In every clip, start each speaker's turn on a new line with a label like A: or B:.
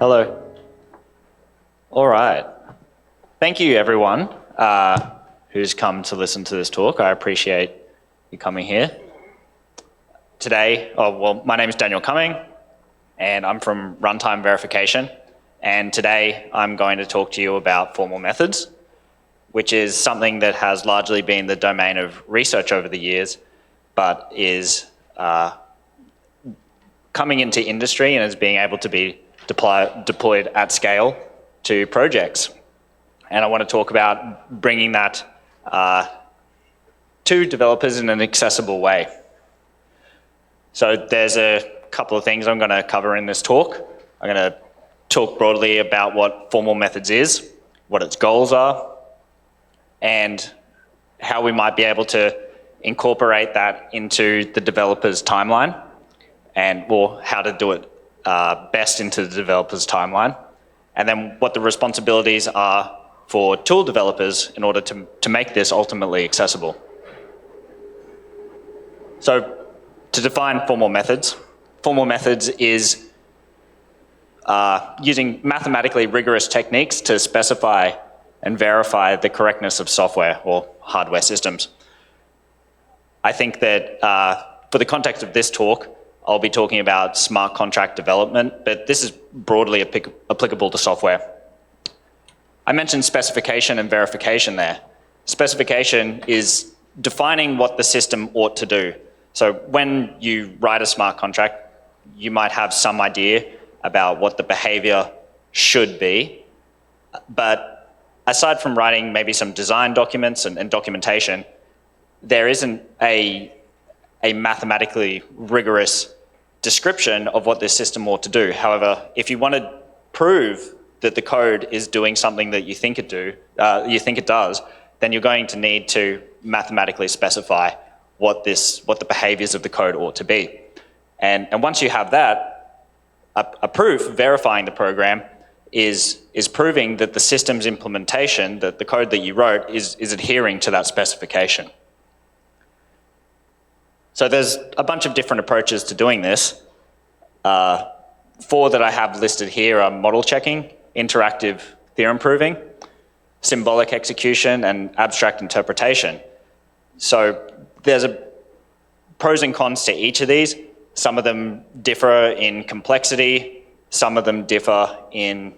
A: Hello. All right. Thank you, everyone who's come to listen to this talk. I appreciate you coming here. Today, my name is Daniel Cumming, and I'm from Runtime Verification. And today, I'm going to talk to you about formal methods, which is something that has largely been the domain of research over the years, but is coming into industry and is being able to be deployed at scale to projects. And I want to talk about bringing that to developers in an accessible way. So there's a couple of things I'm going to cover in this talk. I'm going to talk broadly about what formal methods is, what its goals are, and how we might be able to incorporate that into the developer's timeline, or how to do it best into the developer's timeline, and then what the responsibilities are for tool developers in order to make this ultimately accessible. So to define formal methods is using mathematically rigorous techniques to specify and verify the correctness of software or hardware systems. I think that for the context of this talk, I'll be talking about smart contract development, but this is broadly applicable to software. I mentioned specification and verification there. Specification is defining what the system ought to do. So when you write a smart contract, you might have some idea about what the behavior should be. But aside from writing maybe some design documents and documentation, there isn't a mathematically rigorous description of what this system ought to do. However, if you want to prove that the code is doing something that you think it does, then you're going to need to mathematically specify what the behaviors of the code ought to be. And once you have that, a proof verifying the program is proving that the system's implementation, that the code that you wrote is adhering to that specification. So there's a bunch of different approaches to doing this. 4 that I have listed here are model checking, interactive theorem proving, symbolic execution, and abstract interpretation. So there's pros and cons to each of these. Some of them differ in complexity, some of them differ in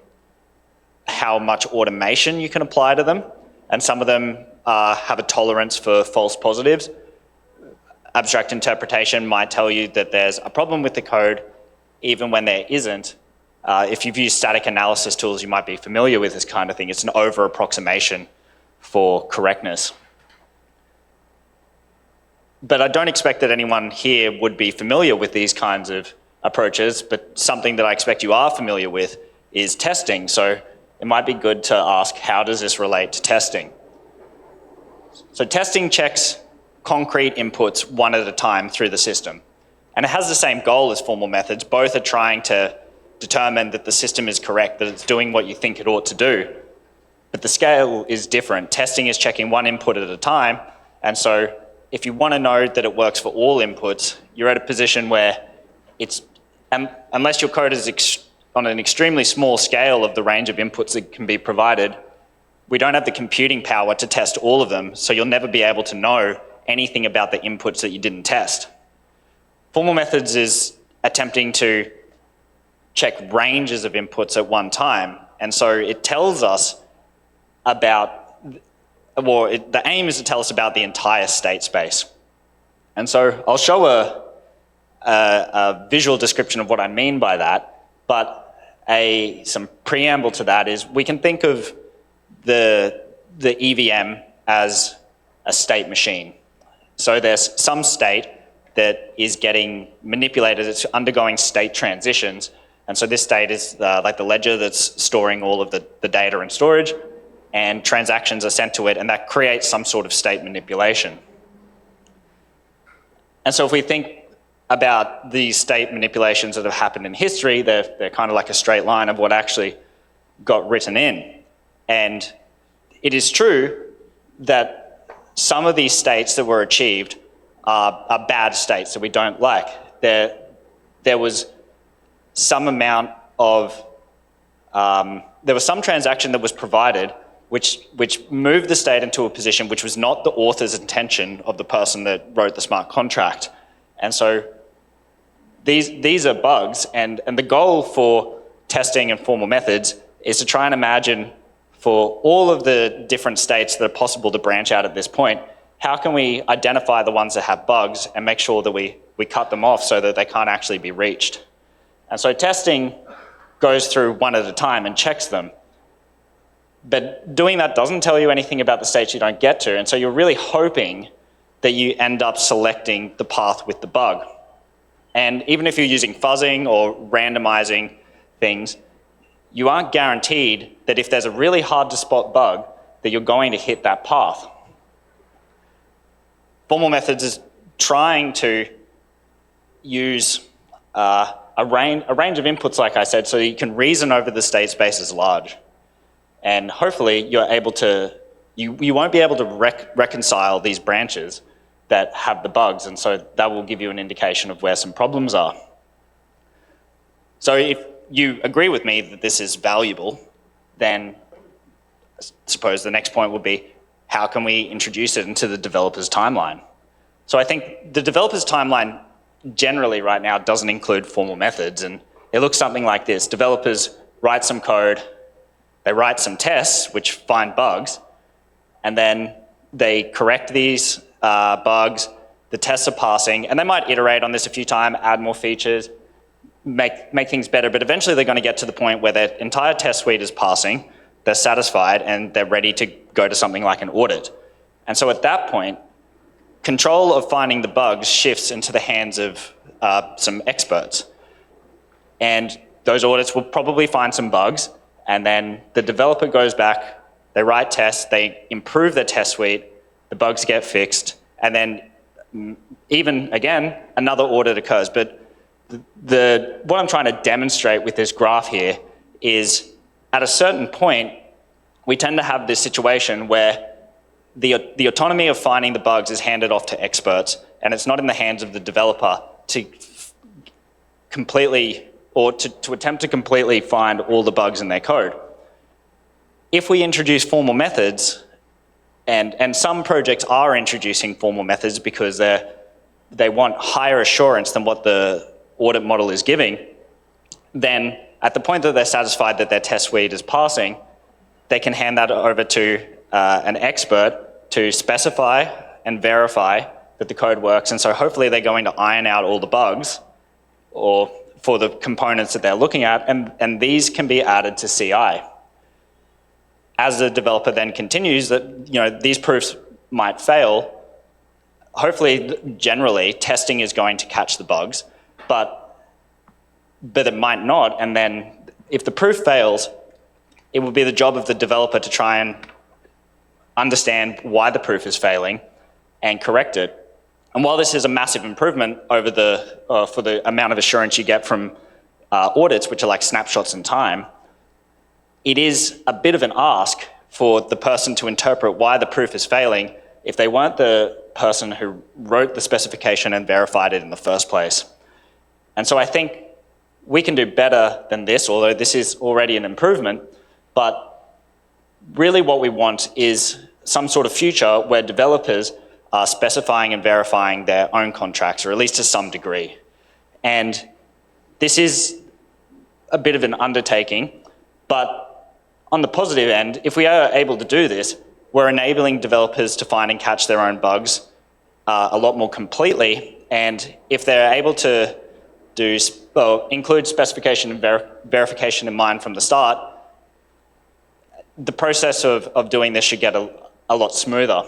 A: how much automation you can apply to them, and some of them have a tolerance for false positives. Abstract interpretation might tell you that there's a problem with the code even when there isn't. If you've used static analysis tools, you might be familiar with this kind of thing. It's an over-approximation for correctness. But I don't expect that anyone here would be familiar with these kinds of approaches, but something that I expect you are familiar with is testing. So it might be good to ask, how does this relate to testing? So testing checks concrete inputs one at a time through the system. And it has the same goal as formal methods. Both are trying to determine that the system is correct, that it's doing what you think it ought to do. But the scale is different. Testing is checking one input at a time. And so if you want to know that it works for all inputs, you're at a position where unless your code is on an extremely small scale of the range of inputs that can be provided, we don't have the computing power to test all of them, so you'll never be able to know anything about the inputs that you didn't test. Formal methods is attempting to check ranges of inputs at one time, and so it tells us about, the aim is to tell us about the entire state space. And so I'll show a visual description of what I mean by that, but some preamble to that is we can think of the EVM as a state machine. So there's some state that is getting manipulated, it's undergoing state transitions. And so this state is like the ledger that's storing all of the data in storage, and transactions are sent to it, and that creates some sort of state manipulation. And so if we think about these state manipulations that have happened in history, they're kind of like a straight line of what actually got written in. And it is true that some of these states that were achieved are bad states that we don't like. There was some amount of there was some transaction that was provided which moved the state into a position which was not the author's intention of the person that wrote the smart contract. And so these are bugs, and the goal for testing and formal methods is to try and imagine for all of the different states that are possible to branch out at this point, how can we identify the ones that have bugs and make sure that we cut them off so that they can't actually be reached. And so testing goes through one at a time and checks them. But doing that doesn't tell you anything about the states you don't get to, and so you're really hoping that you end up selecting the path with the bug. And even if you're using fuzzing or randomizing things, you aren't guaranteed that if there's a really hard to spot bug, that you're going to hit that path. Formal methods is trying to use a range of inputs, like I said, so you can reason over the state space as large. And hopefully you're able to, you won't be able to reconcile these branches that have the bugs, and so that will give you an indication of where some problems are. So if you agree with me that this is valuable, then I suppose the next point would be, how can we introduce it into the developer's timeline? So I think the developer's timeline generally right now doesn't include formal methods, and it looks something like this. Developers write some code, they write some tests which find bugs, and then they correct these bugs, the tests are passing, and they might iterate on this a few times, add more features, make things better, but eventually they're going to get to the point where their entire test suite is passing, they're satisfied, and they're ready to go to something like an audit. And so at that point, control of finding the bugs shifts into the hands of some experts. And those audits will probably find some bugs, and then the developer goes back, they write tests, they improve their test suite, the bugs get fixed, and then even, again, another audit occurs. But what I'm trying to demonstrate with this graph here is at a certain point, we tend to have this situation where the autonomy of finding the bugs is handed off to experts, and it's not in the hands of the developer to completely, or to attempt to completely find all the bugs in their code. If we introduce formal methods, and some projects are introducing formal methods because they want higher assurance than what the audit model is giving, then at the point that they're satisfied that their test suite is passing, they can hand that over to an expert to specify and verify that the code works. And so hopefully they're going to iron out all the bugs or for the components that they're looking at, and these can be added to CI. As the developer then continues, that these proofs might fail. Hopefully, generally, testing is going to catch the bugs, but it might not. And then if the proof fails, it will be the job of the developer to try and understand why the proof is failing and correct it. And while this is a massive improvement over for the amount of assurance you get from audits, which are like snapshots in time, it is a bit of an ask for the person to interpret why the proof is failing if they weren't the person who wrote the specification and verified it in the first place. And so I think we can do better than this, although this is already an improvement, but really what we want is some sort of future where developers are specifying and verifying their own contracts, or at least to some degree. And this is a bit of an undertaking, but on the positive end, if we are able to do this, we're enabling developers to find and catch their own bugs a lot more completely. And if they're able to include specification and verification in mind from the start, the process of doing this should get a lot smoother.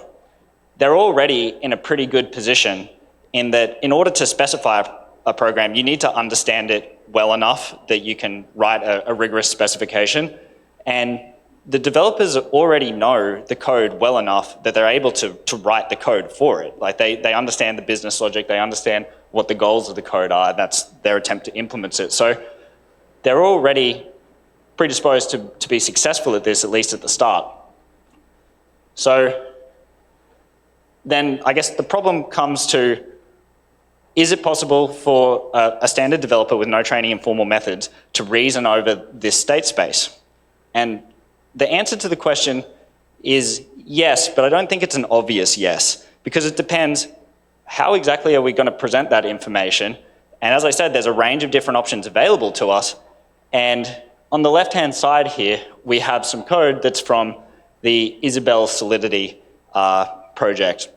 A: They're already in a pretty good position in that in order to specify a program, you need to understand it well enough that you can write a rigorous specification. And the developers already know the code well enough that they're able to write the code for it. Like they understand the business logic, they understand what the goals of the code are, and that's their attempt to implement it. So they're already predisposed to be successful at this, at least at the start. So then I guess the problem comes to, is it possible for a standard developer with no training in formal methods to reason over this state space? And the answer to the question is yes, but I don't think it's an obvious yes, because it depends how exactly are we going to present that information. And as I said, there's a range of different options available to us. And on the left-hand side here, we have some code that's from the Isabelle Solidity project.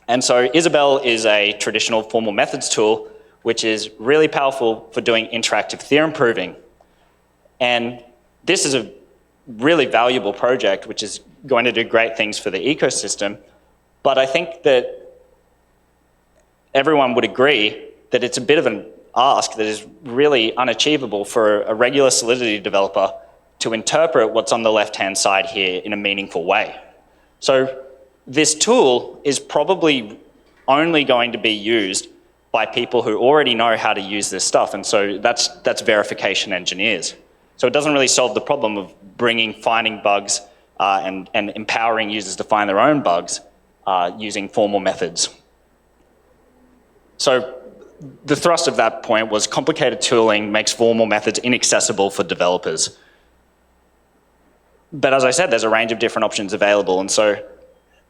A: And so Isabelle is a traditional formal methods tool, which is really powerful for doing interactive theorem proving. And this is a really valuable project, which is going to do great things for the ecosystem. But I think that everyone would agree that it's a bit of an ask that is really unachievable for a regular Solidity developer to interpret what's on the left-hand side here in a meaningful way. So this tool is probably only going to be used by people who already know how to use this stuff, and so that's verification engineers. So it doesn't really solve the problem of finding bugs and empowering users to find their own bugs using formal methods. So the thrust of that point was complicated tooling makes formal methods inaccessible for developers. But as I said, there's a range of different options available, and so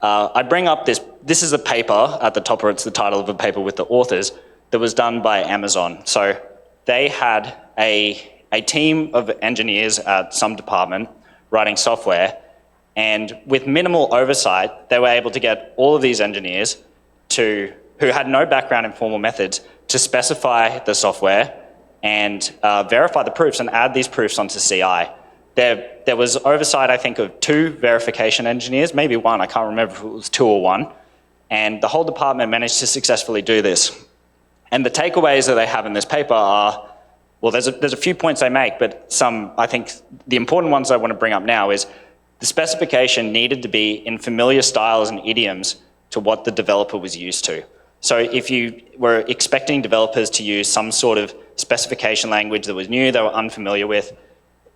A: I bring up this is a paper at the top, or it's the title of a paper with the authors, that was done by Amazon. So they had a team of engineers at some department writing software, and with minimal oversight, they were able to get all of these engineers who had no background in formal methods to specify the software and verify the proofs and add these proofs onto CI. There was oversight, I think, of 2 verification engineers, maybe 1, I can't remember if it was 2 or 1, and the whole department managed to successfully do this. And the takeaways that they have in this paper are, well, there's a few points they make, but I think the important ones I want to bring up now is the specification needed to be in familiar styles and idioms to what the developer was used to. So if you were expecting developers to use some sort of specification language that was new, they were unfamiliar with,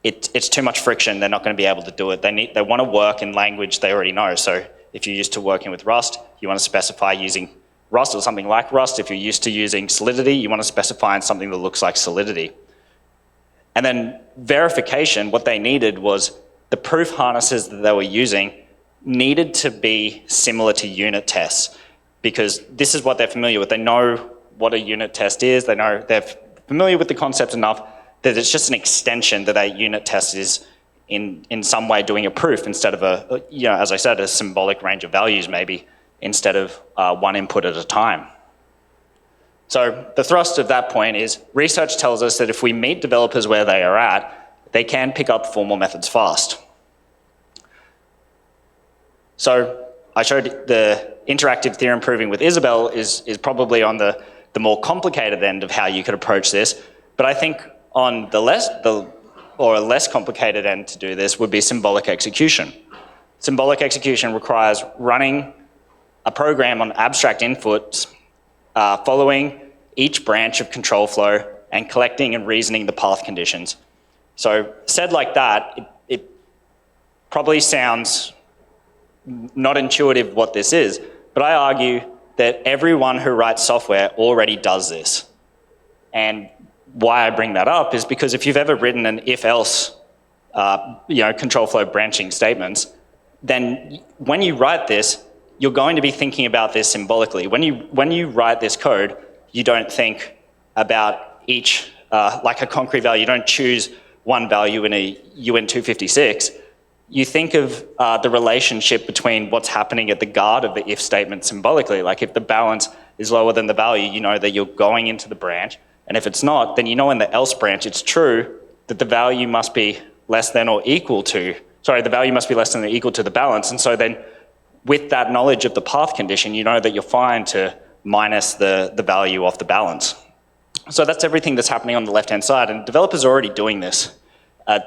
A: it's too much friction, they're not going to be able to do it. They want to work in language they already know. So if you're used to working with Rust, you want to specify using Rust or something like Rust. If you're used to using Solidity, you want to specify in something that looks like Solidity. And then verification, what they needed was the proof harnesses that they were using needed to be similar to unit tests, because this is what they're familiar with. They know what a unit test is. They're familiar with the concept enough that it's just an extension that a unit test is in some way doing a proof instead of as I said, a symbolic range of values maybe, instead of one input at a time. So the thrust of that point is research tells us that if we meet developers where they are at, they can pick up formal methods fast. So I showed the interactive theorem proving with Isabelle is probably on the more complicated end of how you could approach this, but I think on the less complicated end to do this would be symbolic execution. Symbolic execution requires running a program on abstract inputs, following each branch of control flow and collecting and reasoning the path conditions. So said like that, it probably sounds not intuitive what this is, but I argue that everyone who writes software already does this. And why I bring that up is because if you've ever written an if-else, control flow branching statements, then when you write this, you're going to be thinking about this symbolically. When you write this code, you don't think about each, like a concrete value. You don't choose one value in a UN256. You think of the relationship between what's happening at the guard of the if statement symbolically. Like if the balance is lower than the value, you know that you're going into the branch. And if it's not, then you know in the else branch it's true that the value must be less than or equal to, the value must be less than or equal to the balance. And so then with that knowledge of the path condition, you know that you're fine to minus the value of the balance. So that's everything that's happening on the left-hand side. And developers are already doing this,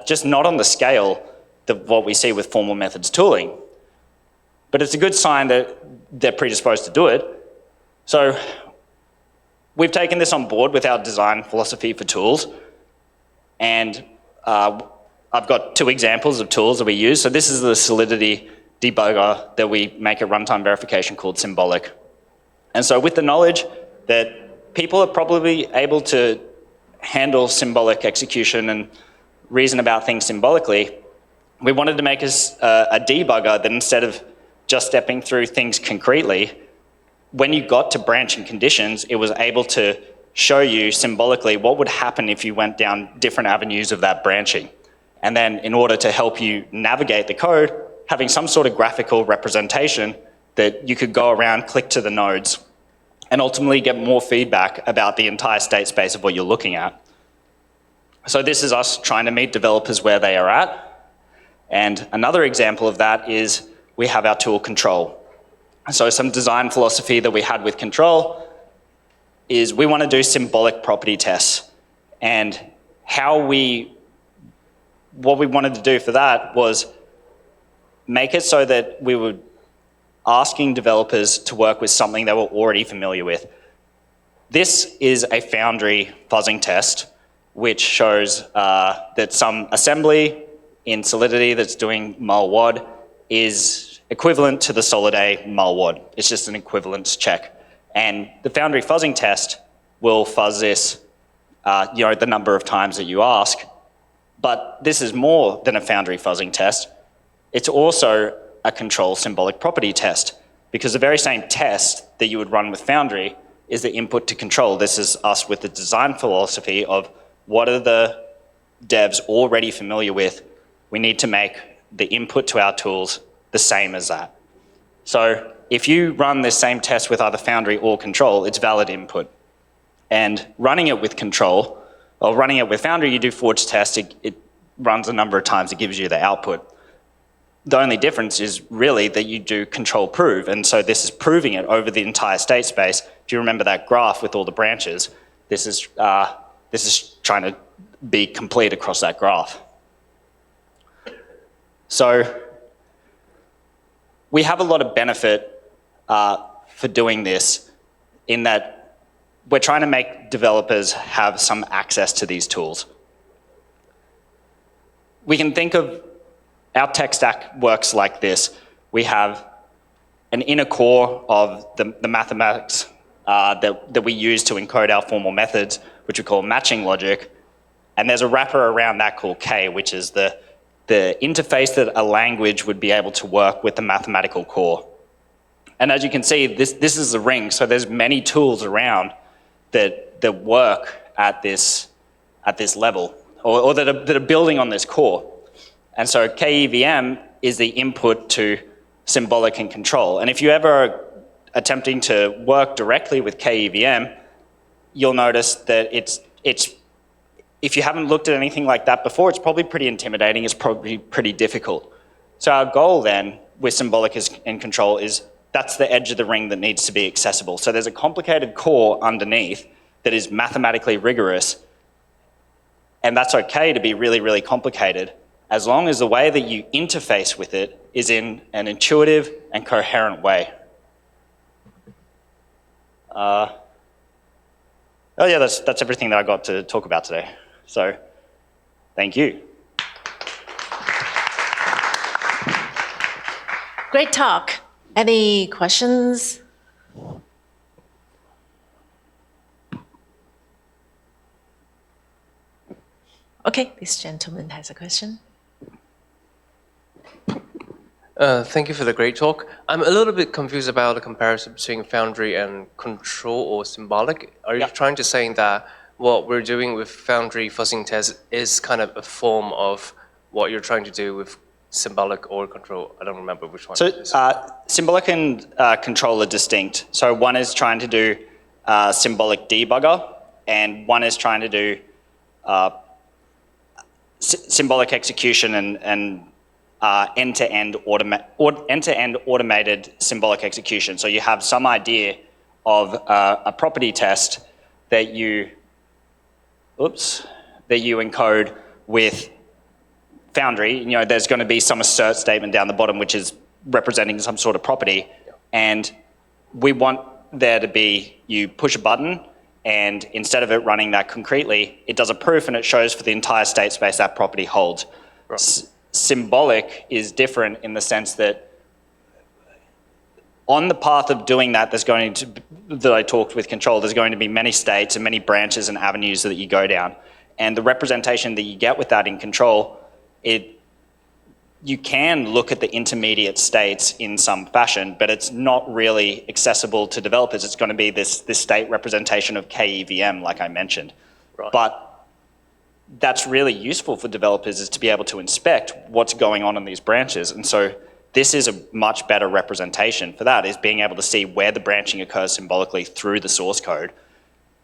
A: just not on the scale of what we see with formal methods tooling. But it's a good sign that they're predisposed to do it. So we've taken this on board with our design philosophy for tools. And I've got 2 examples of tools that we use. So this is the Solidity debugger that we make a runtime verification called Symbolic. And so with the knowledge that people are probably able to handle symbolic execution and reason about things symbolically, we wanted to make a debugger that instead of just stepping through things concretely, when you got to branching conditions, it was able to show you symbolically what would happen if you went down different avenues of that branching. And then in order to help you navigate the code, having some sort of graphical representation that you could go around, click to the nodes, and ultimately get more feedback about the entire state space of what you're looking at. So this is us trying to meet developers where they are at. And another example of that is we have our tool control. So some design philosophy that we had with control is we want to do symbolic property tests. And what we wanted to do for that was make it so that we were asking developers to work with something they were already familiar with. This is a Foundry fuzzing test, which shows that some assembly in Solidity that's doing mul-wad is equivalent to the Solid-A mul-wad. It's just an equivalence check. And the Foundry fuzzing test will fuzz this, the number of times that you ask. But this is more than a Foundry fuzzing test. It's also a control symbolic property test, because the very same test that you would run with Foundry is the input to control. This is us with the design philosophy of what are the devs already familiar with. We need to make the input to our tools the same as that. So if you run this same test with either Foundry or control, it's valid input. And running it with control, or running it with Foundry, you do forge test, it runs a number of times, it gives you the output. The only difference is really that you do control prove, and so this is proving it over the entire state space. If you remember that graph with all the branches, this is trying to be complete across that graph. So we have a lot of benefit for doing this in that we're trying to make developers have some access to these tools. We can think of our tech stack works like this. We have an inner core of the mathematics that we use to encode our formal methods, which we call matching logic. And there's a wrapper around that called K, which is the interface that a language would be able to work with the mathematical core. And as you can see, this is a ring, so there's many tools around that work at this level, or that are building on this core. And so KEVM is the input to symbolic and control. And if you ever are attempting to work directly with KEVM, you'll notice that it's if you haven't looked at anything like that before, it's probably pretty intimidating, it's probably pretty difficult. So our goal then with symbolic and control is that's the edge of the ring that needs to be accessible. So there's a complicated core underneath that is mathematically rigorous, and that's okay to be really, really complicated, as long as the way that you interface with it is in an intuitive and coherent way. Oh yeah, that's everything that I got to talk about today. So, thank you.
B: Great talk. Any questions? Okay, this gentleman has a question.
C: Thank you for the great talk. I'm a little bit confused about the comparison between Foundry and control or symbolic. Are you trying to say that what we're doing with Foundry fuzzing test is kind of a form of what you're trying to do with symbolic or control? I don't remember which one.
A: So symbolic and control are distinct. So one is trying to do symbolic debugger, and one is trying to do symbolic execution and end-to-end automated symbolic execution. So you have some idea of a property test that you encode with Foundry. There's going to be some assert statement down the bottom which is representing some sort of property, and we want there to be, you push a button, and instead of it running that concretely, it does a proof and it shows for the entire state space that property holds. Right. Symbolic is different in the sense that on the path of doing that, that I talked with control, there's going to be many states and many branches and avenues that you go down. And the representation that you get with that in control, you can look at the intermediate states in some fashion, but it's not really accessible to developers. It's going to be this state representation of KEVM, like I mentioned.
C: Right.
A: But that's really useful for developers, is to be able to inspect what's going on in these branches. And so this is a much better representation for that, is being able to see where the branching occurs symbolically through the source code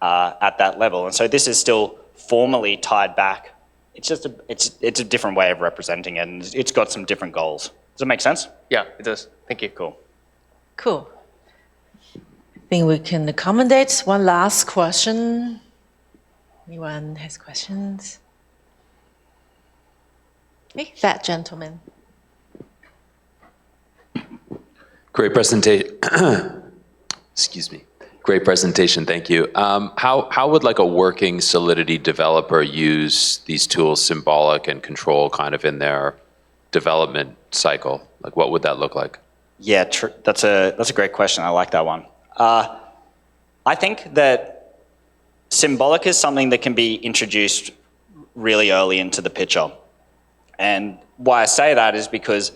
A: at that level. And so this is still formally tied back. It's just it's a different way of representing it, and it's got some different goals. Does it make sense?
C: Yeah, it does. Thank you.
A: Cool.
B: Cool. I think we can accommodate one last question. Anyone has questions? Okay, that gentleman.
D: Great presentation. Excuse me. Great presentation, thank you. How would like a working Solidity developer use these tools, symbolic and control, kind of in their development cycle? Like, what would that look like?
A: Yeah, that's a great question. I like that one. I think that symbolic is something that can be introduced really early into the picture. And why I say that is because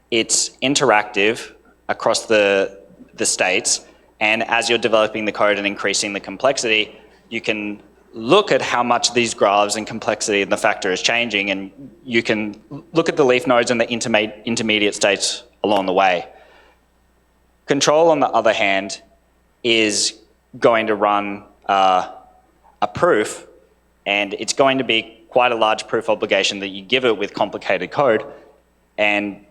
A: it's interactive across the states. And as you're developing the code and increasing the complexity, you can look at how much these graphs and complexity and the factor is changing, and you can look at the leaf nodes and the intermediate states along the way. Control, on the other hand, is going to run a proof, and it's going to be quite a large proof obligation that you give it with complicated code. And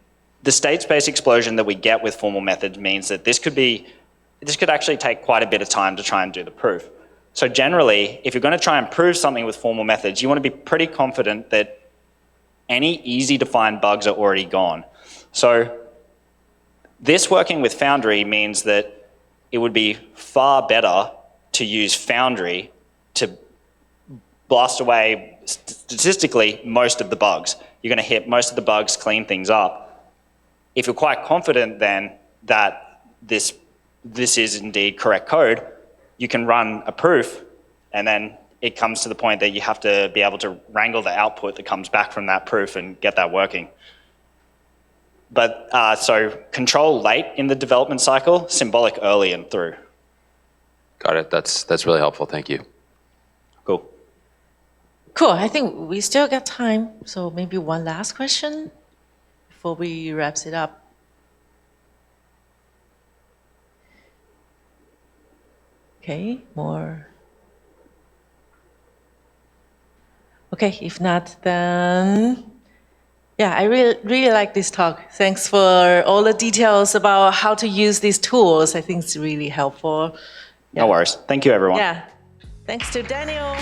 A: the state space explosion that we get with formal methods means that this could actually take quite a bit of time to try and do the proof. So generally, if you're going to try and prove something with formal methods, you want to be pretty confident that any easy to find bugs are already gone. So this working with Foundry means that it would be far better to use Foundry to blast away statistically most of the bugs. You're going to hit most of the bugs, clean things up. If you're quite confident then that this is indeed correct code, you can run a proof, and then it comes to the point that you have to be able to wrangle the output that comes back from that proof and get that working. But so control late in the development cycle, symbolic early and through.
D: Got it. That's really helpful. Thank you.
A: Cool.
B: Cool. I think we still got time, so maybe one last question before we wrap it up. Okay, more. Okay, if not, then yeah, I really like this talk. Thanks for all the details about how to use these tools. I think it's really helpful.
A: No worries. Thank you, everyone.
B: Yeah. Thanks to Daniel.